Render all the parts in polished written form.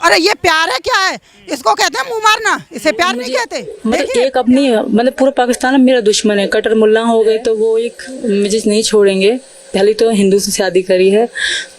अरे ये प्यार है क्या है? इसको कहते हैं मुंह मारना, इसे प्यार नहीं कहते। मतलब एक अपनी मतलब पूरा पाकिस्तान मेरा दुश्मन है, कट्टर मुल्ला हो गए तो वो एक मुझे नहीं छोड़ेंगे। पहले तो हिंदू से शादी करी है,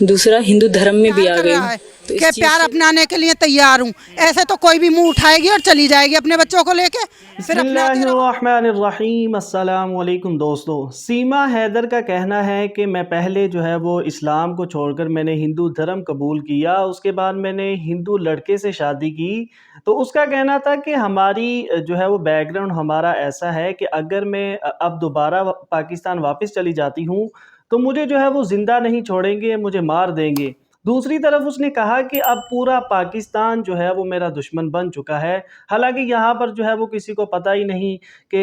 दूसरा हिंदू धर्म में भी आ गई तो कि प्यार अपनाने के लिए तैयार हूँ। ऐसे तो कोई भी मुंह उठाएगी और चली जाएगी अपने बच्चों को लेके। बिस्मिल्लाहिर्रहमानिर्रहीम। अस्सलाम वालेकुम दोस्तों। सीमा हैदर का कहना है कि मैं पहले जो है वो इस्लाम को छोड़कर मैंने हिंदू धर्म कबूल किया, उसके बाद मैंने हिंदू लड़के से शादी की। तो उसका कहना था कि हमारी जो है वो बैकग्राउंड हमारा ऐसा है कि अगर मैं अब दोबारा पाकिस्तान वापस चली जाती हूँ तो मुझे जो है वो ज़िंदा नहीं छोड़ेंगे, मुझे मार देंगे। दूसरी तरफ उसने कहा कि अब पूरा पाकिस्तान जो है वो मेरा दुश्मन बन चुका है। हालांकि यहाँ पर जो है वो किसी को पता ही नहीं कि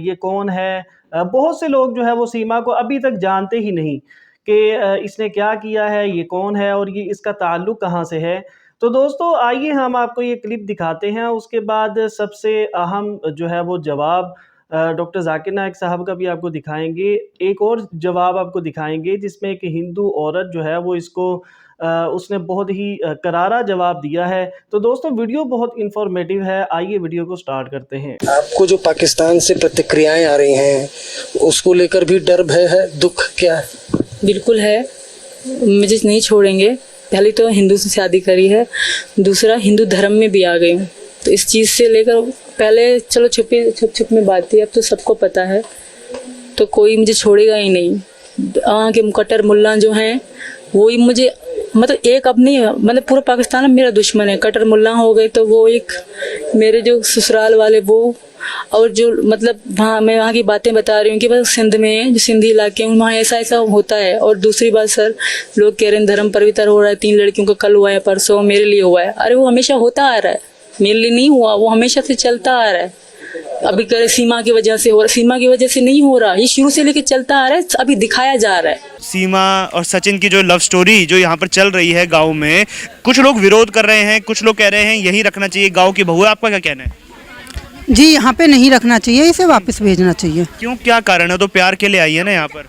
ये कौन है। बहुत से लोग जो है वो सीमा को अभी तक जानते ही नहीं कि इसने क्या किया है, ये कौन है और ये इसका ताल्लुक़ कहाँ से है। तो दोस्तों आइए हम आपको ये क्लिप दिखाते हैं, उसके बाद सबसे अहम जो है वो जवाब डॉक्टर जाकिर नाइक साहब का भी आपको दिखाएंगे। एक और जवाब आपको दिखाएंगे जिसमें एक हिंदू औरत जो है वो इसको उसने बहुत ही करारा जवाब दिया है। तो दोस्तों वीडियो बहुत इंफॉर्मेटिव है, आइए वीडियो को स्टार्ट करते हैं। आपको जो पाकिस्तान से प्रतिक्रियाएं आ रही हैं उसको लेकर भी डर भय है, दुख क्या है? बिल्कुल है, मुझे नहीं छोड़ेंगे। पहले तो हिंदू से शादी करी है, दूसरा हिंदू धर्म में भी आ गई हूँ तो इस चीज़ से लेकर पहले चलो छुप में बात थी, अब तो सबको पता है तो कोई मुझे छोड़ेगा ही नहीं। वहाँ के कट्टर मुल्ला जो हैं वो ही मुझे मतलब एक अपनी मतलब पूरा पाकिस्तान मेरा दुश्मन है। कट्टर मुल्ला हो गए तो वो एक मेरे जो ससुराल वाले वो, और जो मतलब वहाँ मैं वहाँ की बातें बता रही हूँ कि बस सिंध में जो सिंधी इलाके हैं वहाँ ऐसा ऐसा होता है। और दूसरी बात सर, लोग कह रहे हैं धर्म पवित्र हो रहा है, 3 लड़कियों का कल हुआ है, परसों मेरे लिए हुआ है। अरे वो हमेशा होता आ रहा है, मेरे लिए नहीं हुआ, वो हमेशा से चलता आ रहा है। अभी करे सीमा की वजह से हो रहा, सीमा की वजह से नहीं हो रहा, ये शुरू से लेके चलता आ रहा है, अभी दिखाया जा रहा है। सीमा और सचिन की जो लव स्टोरी जो यहाँ पर चल रही है गांव में, कुछ लोग विरोध कर रहे हैं, कुछ लोग कह रहे हैं यही रखना चाहिए, गांव की बहू है। आपका क्या कहना है? जी यहाँ पे नहीं रखना चाहिए, इसे वापस भेजना चाहिए। क्यों, क्या कारण है? तो प्यार के लिए आई है ना यहाँ पर।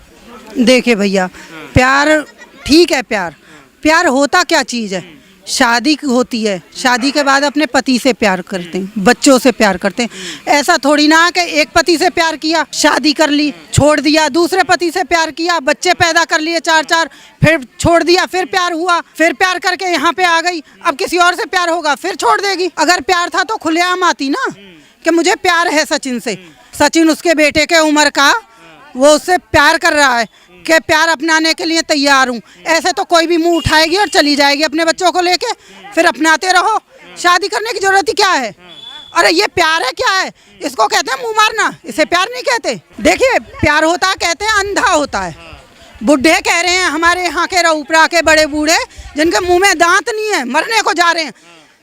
देखिए भैया, प्यार ठीक है, प्यार होता क्या चीज़ है? शादी होती है, शादी के बाद अपने पति से प्यार करते हैं, बच्चों से प्यार करते हैं। ऐसा थोड़ी ना कि एक पति से प्यार किया, शादी कर ली, छोड़ दिया, दूसरे पति से प्यार किया, बच्चे पैदा कर लिए 4-4, फिर छोड़ दिया, फिर प्यार हुआ, फिर प्यार करके यहाँ पे आ गई, अब किसी और से प्यार होगा फिर छोड़ देगी। अगर प्यार था तो खुलेआम आती ना कि मुझे प्यार है सचिन से। सचिन उसके बेटे के उम्र का, वो उससे प्यार कर रहा है कि प्यार अपनाने के लिए तैयार हूँ। ऐसे तो कोई भी मुंह उठाएगी और चली जाएगी अपने बच्चों को लेके, फिर अपनाते रहो। शादी करने की जरूरत ही क्या है? अरे ये प्यार है क्या है? इसको कहते हैं मुंह मारना, इसे प्यार नहीं कहते। देखिए प्यार होता कहते हैं अंधा होता है। बुढ़े कह रहे हैं हमारे यहाँ के रऊपरा के बड़े बूढ़े जिनके मुँह में दांत नहीं है, मरने को जा रहे हैं।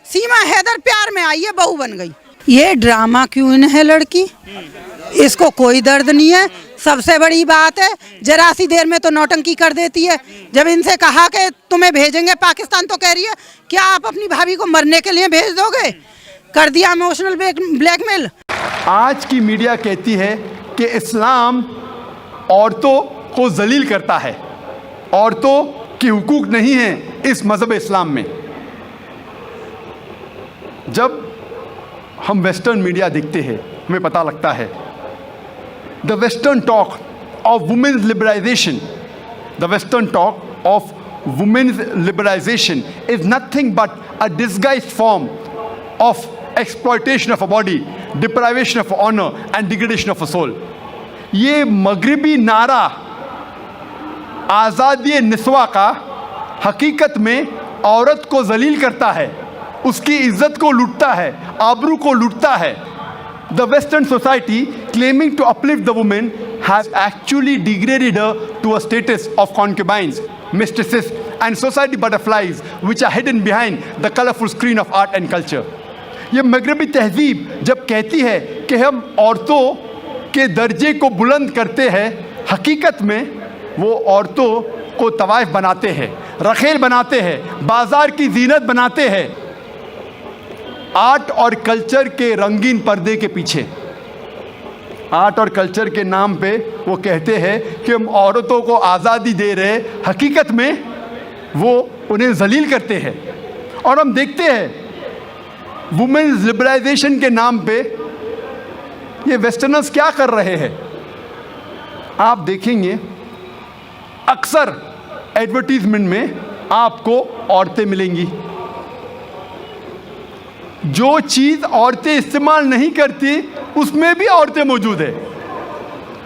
सीमा हैदर प्यार में आई है, बहू बन गई। ये ड्रामा क्वीन है लड़की, इसको कोई दर्द नहीं है। सबसे बड़ी बात है, जरा सी देर में तो नौटंकी कर देती है। जब इनसे कहा कि तुम्हें भेजेंगे पाकिस्तान तो कह रही है क्या आप अपनी भाभी को मरने के लिए भेज दोगे? कर दिया इमोशनल ब्लैकमेल। आज की मीडिया कहती है कि इस्लाम औरतों को जलील करता है, औरतों की हुकूक नहीं है इस मज़हब इस्लाम में। जब हम वेस्टर्न मीडिया देखते हैं हमें पता लगता है the western talk of women's liberalization, the western talk of women's liberalization is nothing but a disguised form of exploitation of a body, deprivation of honor and degradation of a soul. ये मगरिबी नारा आज़ादी निस्वा का हकीकत में औरत को जलील करता है, उसकी इज्जत को लूटता है, आबरू को लूटता है। The Western society claiming to uplift the woman has actually degraded her to a status of concubines, mistresses and society butterflies which are hidden behind the colorful screen of art and culture. ये मगरबी तहजीब जब कहती है कि हम औरतों के दर्जे को बुलंद करते हैं, हकीकत में वो औरतों को तवाइफ बनाते हैं, रखेल बनाते हैं, बाजार की जीनत बनाते हैं। आर्ट और कल्चर के रंगीन पर्दे के पीछे, आर्ट और कल्चर के नाम पे वो कहते हैं कि हम औरतों को आज़ादी दे रहे, हकीकत में वो उन्हें जलील करते हैं। और हम देखते हैं वुमेन्स लिबरलाइजेशन के नाम पे ये वेस्टर्नर्स क्या कर रहे हैं। आप देखेंगे अक्सर एडवर्टीजमेंट में आपको औरतें मिलेंगी। जो चीज़ औरतें इस्तेमाल नहीं करती उसमें भी औरतें मौजूद है।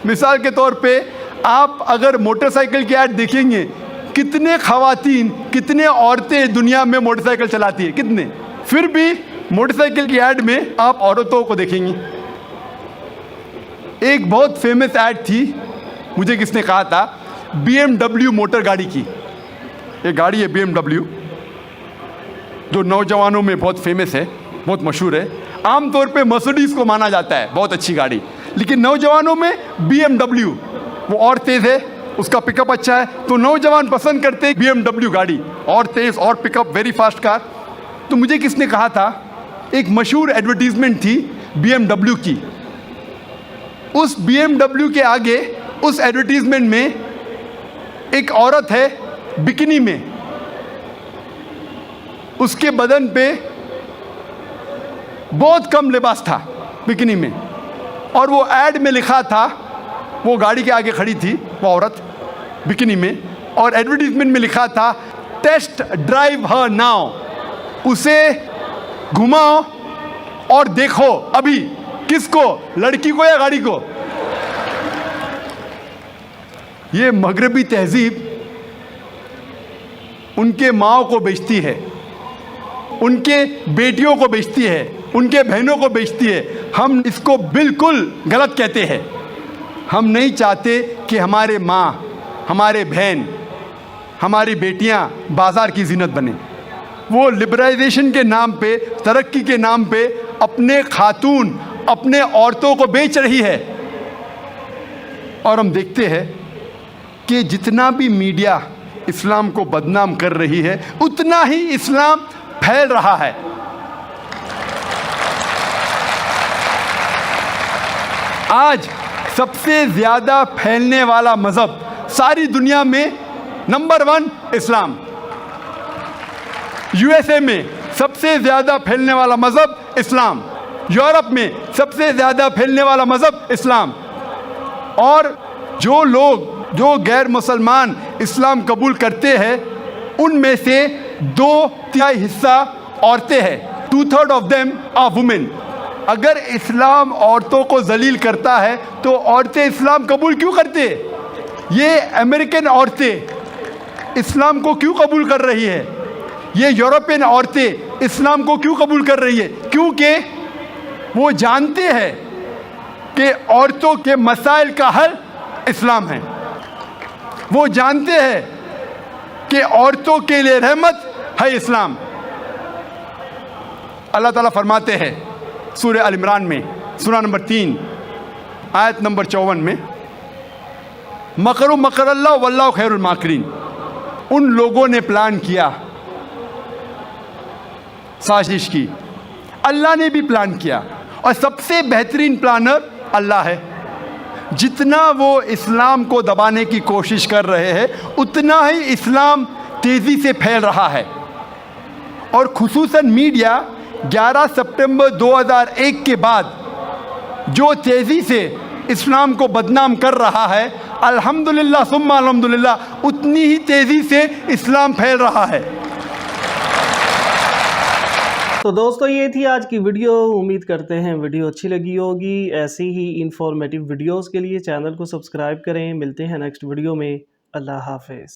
मिसाल के तौर पे आप अगर मोटरसाइकिल की ऐड देखेंगे, कितने ख़वातीन, कितने औरतें दुनिया में मोटरसाइकिल चलाती है, कितने, फिर भी मोटरसाइकिल की ऐड में आप औरतों को देखेंगे। एक बहुत फेमस ऐड थी, मुझे किसने कहा था, BMW मोटर गाड़ी की। एक गाड़ी है BMW जो नौजवानों में बहुत फेमस है, बहुत मशहूर है। आमतौर पे मर्सिडीज़ को माना जाता है बहुत अच्छी गाड़ी, लेकिन नौजवानों में BMW वो और तेज़ है, उसका पिकअप अच्छा है, तो नौजवान पसंद करते हैं BMW गाड़ी, और तेज़ और पिकअप, वेरी फास्ट कार। तो मुझे किसने कहा था, एक मशहूर एडवर्टीजमेंट थी BMW की। उस BMW के आगे उस एडवर्टीजमेंट में एक औरत है बिकिनी में, उसके बदन पे बहुत कम लिबास था बिकिनी में, और वो ऐड में लिखा था, वो गाड़ी के आगे खड़ी थी वो औरत बिकिनी में, और एडवर्टीजमेंट में लिखा था टेस्ट ड्राइव हर नाउ, उसे घुमाओ और देखो अभी, किसको, लड़की को या गाड़ी को। ये मगरबी तहजीब उनके माओ को बेचती है, उनके बेटियों को बेचती है, उनके बहनों को बेचती है। हम इसको बिल्कुल गलत कहते हैं। हम नहीं चाहते कि हमारे माँ, हमारे बहन, हमारी बेटियां बाजार की जीनत बने। वो लिबरलाइजेशन के नाम पे, तरक्की के नाम पे अपने खातून, अपने औरतों को बेच रही है। और हम देखते हैं कि जितना भी मीडिया इस्लाम को बदनाम कर रही है, उतना ही इस्लाम फैल रहा है। आज सबसे ज़्यादा फैलने वाला मज़हब सारी दुनिया में नंबर 1 इस्लाम। USA में सबसे ज़्यादा फैलने वाला मज़हब इस्लाम, यूरोप में सबसे ज़्यादा फैलने वाला मज़हब इस्लाम। और जो लोग, जो गैर मुसलमान इस्लाम कबूल करते हैं, उनमें से 2/3 हिस्सा औरतें हैं। 2/3 ऑफ देम आर वुमेन। अगर इस्लाम औरतों को जलील करता है तो औरतें इस्लाम कबूल क्यों करते? ये अमेरिकन औरतें इस्लाम को क्यों कबूल कर रही है? ये यूरोपियन औरतें इस्लाम को क्यों कबूल कर रही है? क्योंकि वो जानते हैं कि औरतों के मसाइल का हल इस्लाम है। वो जानते हैं कि औरतों के लिए रहमत है इस्लाम। अल्लाह ताला फरमाते हैं सूरह अल इमरान में, सूरह नंबर 3 आयत नंबर 54 में, मकरू मकरल्लाह वल्लाहु खैरुल माकिरीन। उन लोगों ने प्लान किया, साजिश की, अल्लाह ने भी प्लान किया, और सबसे बेहतरीन प्लानर अल्लाह है। जितना वो इस्लाम को दबाने की कोशिश कर रहे हैं, उतना ही इस्लाम तेज़ी से फैल रहा है। और खुसूसन मीडिया 11 सितंबर 2001 के बाद जो तेज़ी से इस्लाम को बदनाम कर रहा है, अल्हम्दुलिल्लाह सुम्मा अल्हम्दुलिल्लाह, उतनी ही तेज़ी से इस्लाम फैल रहा है। तो दोस्तों, ये थी आज की वीडियो। उम्मीद करते हैं वीडियो अच्छी लगी होगी। ऐसी ही इंफॉर्मेटिव वीडियोस के लिए चैनल को सब्सक्राइब करें। मिलते हैं नेक्स्ट वीडियो में। अल्लाह हाफिज़।